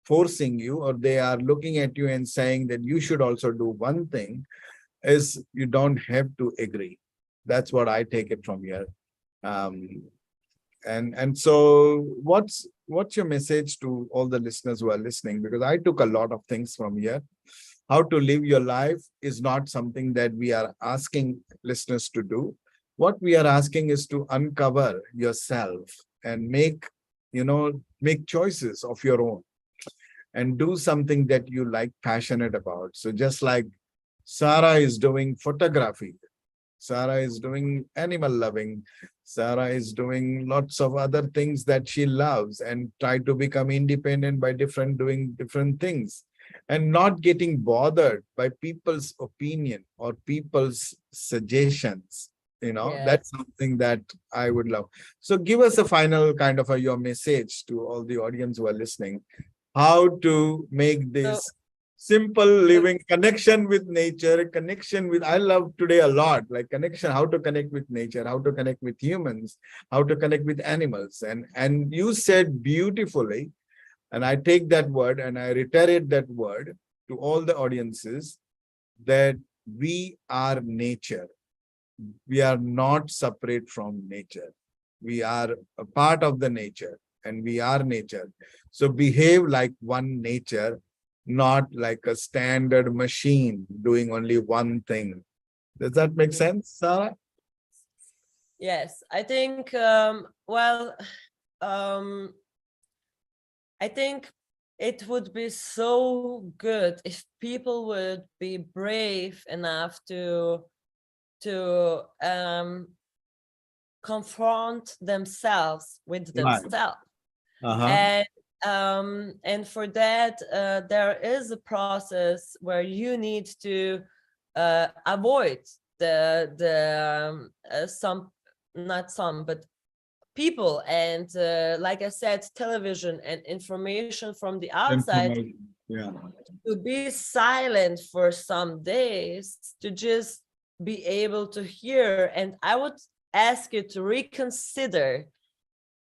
forcing you, or they are looking at you and saying that you should also do one thing, is you don't have to agree. That's what I take it from here. Um, and so what's your message to all the listeners who are listening? Because I took a lot of things from here. How to live your life is not something that we are asking listeners to do. What we are asking is to uncover yourself and make choices of your own and do something that you like, passionate about. So just like Sara is doing photography, Sara is doing animal loving, Sara is doing lots of other things that she loves and try to become independent by doing different things and not getting bothered by people's opinion or people's suggestions. Yes. That's something that I would love. So give us a final kind of your message to all the audience who are listening, how to make So, this simple so living, connection with nature, connection with, I love today a lot, like connection, how to connect with nature, how to connect with humans, how to connect with animals. And you said beautifully, and I take that word and I reiterate that word to all the audiences, that we are nature. We are not separate from nature. We are a part of the nature and we are nature. So behave like one nature, not like a standard machine doing only one thing. Does that make sense, Sarah? yes, I think, um, I think it would be so good if people would be brave enough to confront themselves with Right. themselves. Uh-huh. And for that, there is a process where you need to avoid some, not some, but people, and like I said, television and information from the outside, Information. Yeah. to be silent for some days, to just be able to hear. And I would ask you to reconsider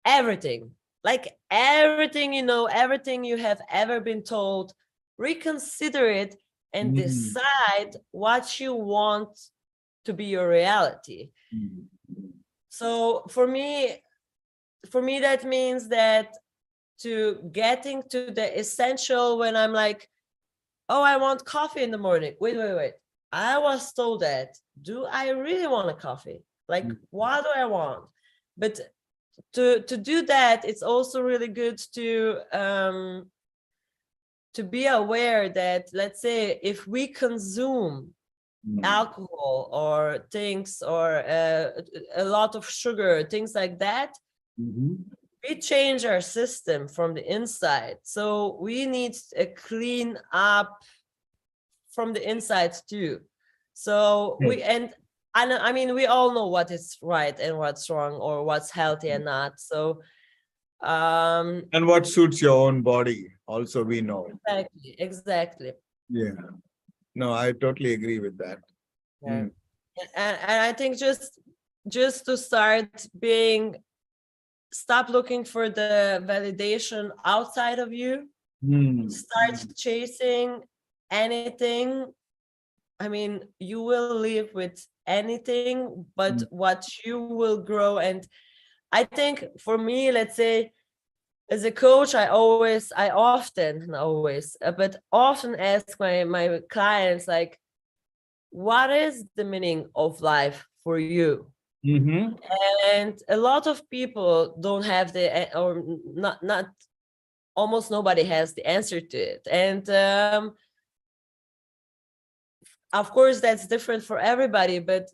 everything, like everything, everything you have ever been told. Reconsider it and Mhm. decide what you want to be your reality. Mhm. So for me that means that, to getting to the essential, when I'm like, oh, I want coffee in the morning. Wait. I was told that. Do I really want a coffee? Like, what do I want? But to do that, it's also really good to be aware that, let's say, if we consume Mhm. alcohol or things, or a lot of sugar, things like that, Mhm. we change our system from the inside. So we need a clean up from the inside too. So Good. I mean, we all know what is right and what's wrong, or what's healthy and not. So um And what suits your own body, also we know. exactly. Yeah. No, I totally agree with that. Yeah. Mm. And I think just to start being, stop looking for the validation outside of you, Mm. start chasing anything. I mean, you will live with anything, but Mm. what you will grow. And I think for me, let's say, as a coach, I often, not always, but often ask my clients, like, what is the meaning of life for you? Mhm. And a lot of people don't have or not almost nobody has the answer to it. And of course, that's different for everybody. But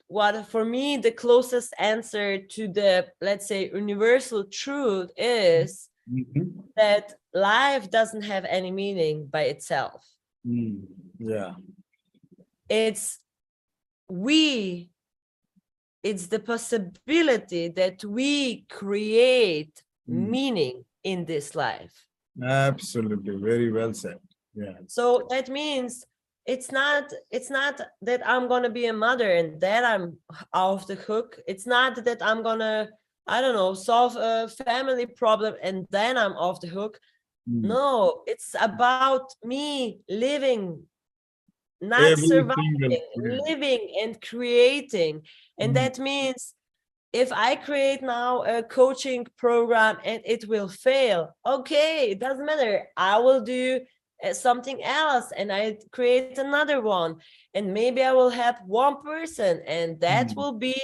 what, for me, the closest answer to the, let's say, universal truth is Mhm. that life doesn't have any meaning by itself. Yeah. It's we, it's the possibility that we create Mm. meaning in this life. Absolutely. Very well said. Yeah. So that means it's not that I'm gonna be a mother and that I'm off the hook. It's not that I'm gonna, I don't know, solve a family problem and then I'm off the hook. Mm. No, it's about me living, not Every single. surviving, Yeah. living and creating. And Mm. that means if I create now a coaching program and it will fail, okay, it doesn't matter. I will do something else and I create another one. And maybe I will help one person and that Mm. will be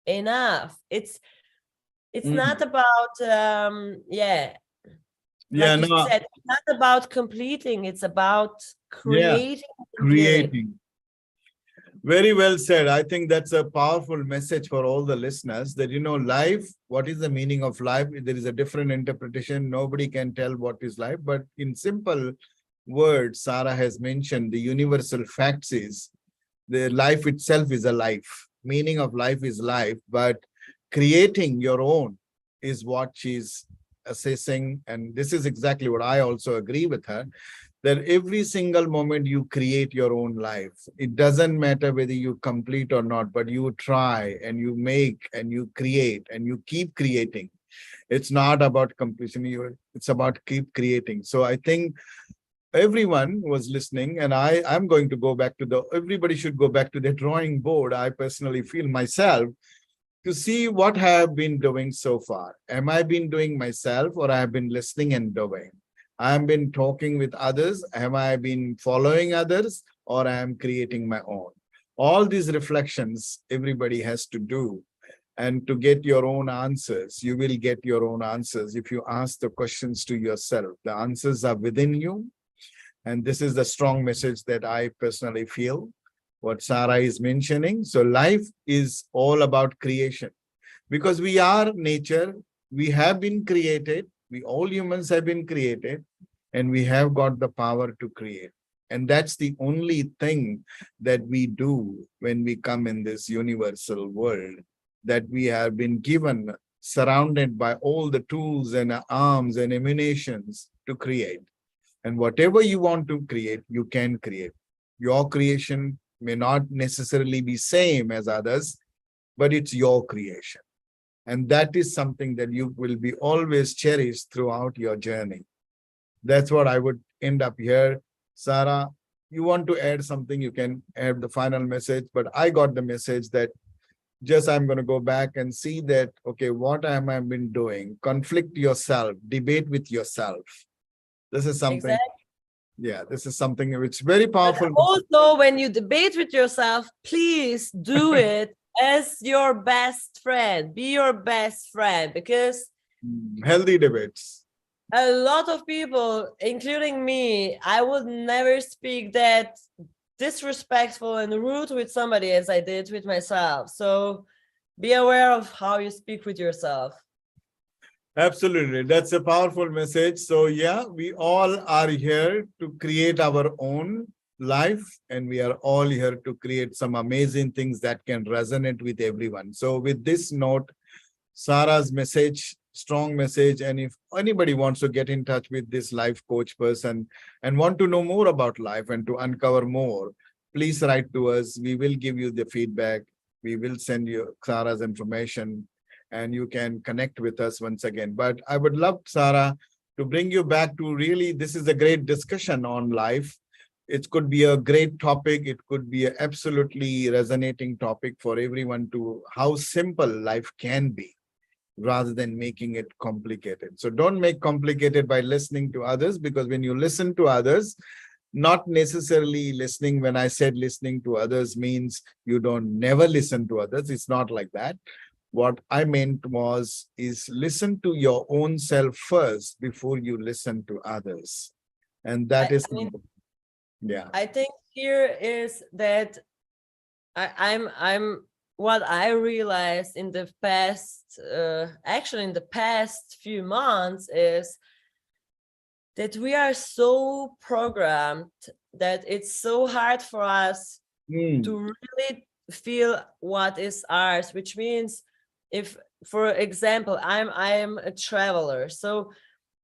enough. It's Mm. not about Yeah. like you No. said, it's not about completing, it's about Yeah. creating and living. Creating. Very well said. I think that's a powerful message for all the listeners that, life, what is the meaning of life? There is a different interpretation. Nobody can tell what is life. But in simple words, Sara has mentioned the universal facts is the life itself is a life. Meaning of life is life, but creating your own is what she's assessing. And this is exactly what I also agree with her, that every single moment you create your own life. It doesn't matter whether you complete or not, but you try and you make and you create and you keep creating. It's not about completion, it's about keep creating. So I think everyone was listening, and I'm going to go back to everybody should go back to the drawing board. I personally feel myself to see what I have been doing so far. Am I been doing myself, or I have been listening and doing? I have been talking with others. Have I been following others, or I am creating my own? All these reflections everybody has to do. And to get your own answers, you will get your own answers if you ask the questions to yourself. The answers are within you. And this is the strong message that I personally feel, what Sara is mentioning. So life is all about creation because we are nature. We have been created. We all humans have been created, and we have got the power to create. And that's the only thing that we do when we come in this universal world, that we have been given, surrounded by all the tools and arms and emanations to create. And whatever you want to create, you can create. Your creation may not necessarily be same as others, but it's your creation. And that is something that you will be always cherished throughout your journey. That's what I would end up here. Sara, you want to add something, you can add the final message, but I got the message that just I'm going to go back and see that, okay, what am I been doing? Conflict yourself, debate with yourself. This is something, Exactly. yeah, this is something which is very But powerful. also, when you debate with yourself, please do it as your best friend. Be your best friend, because Healthy debates. a lot of people, including me, I would never speak that disrespectful and rude with somebody as I did with myself. So be aware of how you speak with yourself. Absolutely. That's a powerful message. So, yeah, we all are here to create our own life, and we are all here to create some amazing things that can resonate with everyone. So, with this note, Sara's message, strong message. And if anybody wants to get in touch with this life coach person and want to know more about life and to uncover more, please write to us. We will give you the feedback. We will send you Sara's information and you can connect with us once again. But I would love, Sara, to bring you back to really, this is a great discussion on life. It could be a great topic. It could be an absolutely resonating topic for everyone to how simple life can be rather than making it complicated. So don't make complicated by listening to others, because when you listen to others, not necessarily listening, when I said listening to others means you don't never listen to others. It's not like that. What I meant was is listen to your own self first before you listen to others. And that is, I mean, yeah. I think here is that I'm what I realized in the past, actually in the past few months, is that we are so programmed that it's so hard for us to really feel what is ours, which means if, for example, I'm a traveler, so,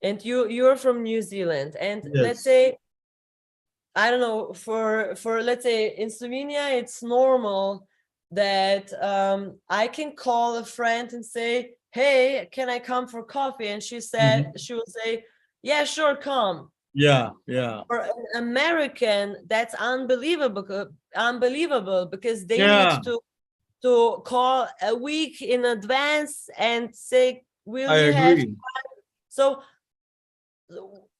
and you're from New Zealand, and let's Yes. say, I don't know, for let's say in Slovenia, it's normal that I can call a friend and say, hey, can I come for coffee? And she will say, yeah, sure, come. Yeah, yeah. For an American, that's unbelievable because they need Yeah, to call a week in advance and say, will I you have? agree. So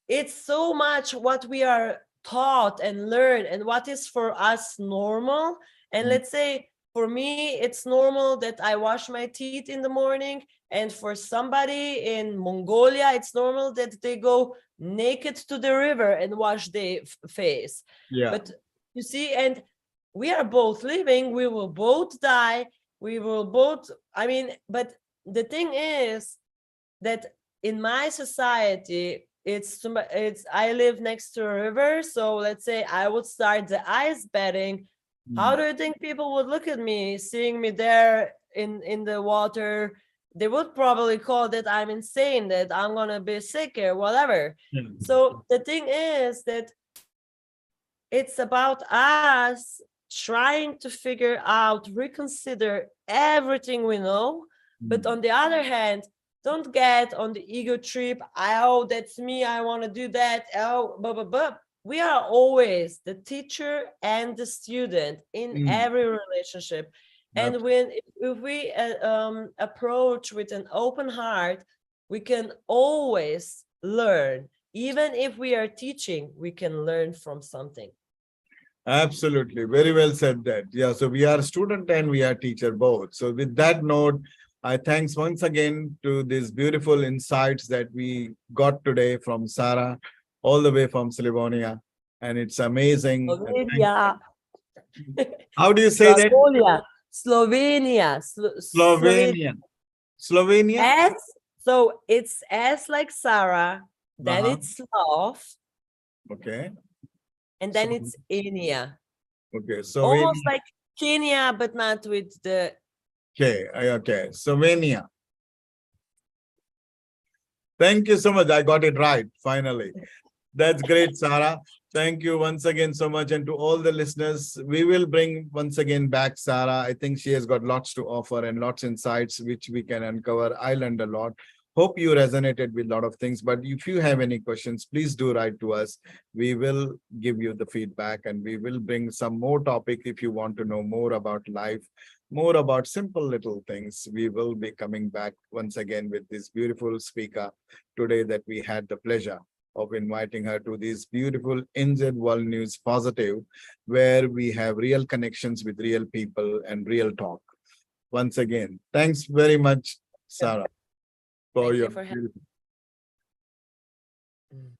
it's so much what we are taught and learn and what is for us normal. And let's say for me, it's normal that I wash my teeth in the morning. And for somebody in Mongolia, it's normal that they go naked to the river and wash their face. Yeah. But you see, and we are both living, we will both die, we will both, I mean, but the thing is that in my society, it's I live next to a river, so let's say I would start the ice bathing. How do you think people would look at me seeing me there in the water? They would probably call that I'm insane, that I'm gonna be sick or whatever. So the thing is that it's about us trying to figure out, reconsider everything we know, but on the other hand, don't get on the ego trip. Oh, that's me, I want to do that. Oh, blah, blah, blah. We are always the teacher and the student in every relationship. And when if we approach with an open heart, we can always learn. Even if we are teaching, we can learn from something. Absolutely. Very well said that. Yeah. So we are student and we are teacher both. So with that note, I thanks once again to these beautiful insights that we got today from Sara, all the way from Slavonia. And it's amazing. And Slovenia. how do you say that? Slovenia. Slovenia. Slovenia? S. So it's S like Sarah, then it's Slav, Okay. and then it's Enia. Okay. So Almost like Kenya, but not with the. Okay. Okay. Slovenia. Thank you so much. I got it right, finally. That's great, Sara. Thank you once again so much. And to all the listeners, we will bring once again back Sara. I think she has got lots to offer and lots of insights which we can uncover. I learned a lot. Hope you resonated with a lot of things. But if you have any questions, please do write to us. We will give you the feedback and we will bring some more topic if you want to know more about life, more about simple little things. We will be coming back once again with this beautiful speaker today that we had the pleasure of inviting her to this beautiful NZ World News Positive, where we have real connections with real people and real talk. Once again, thanks very much, Sara, for Thank your you for beautiful. having.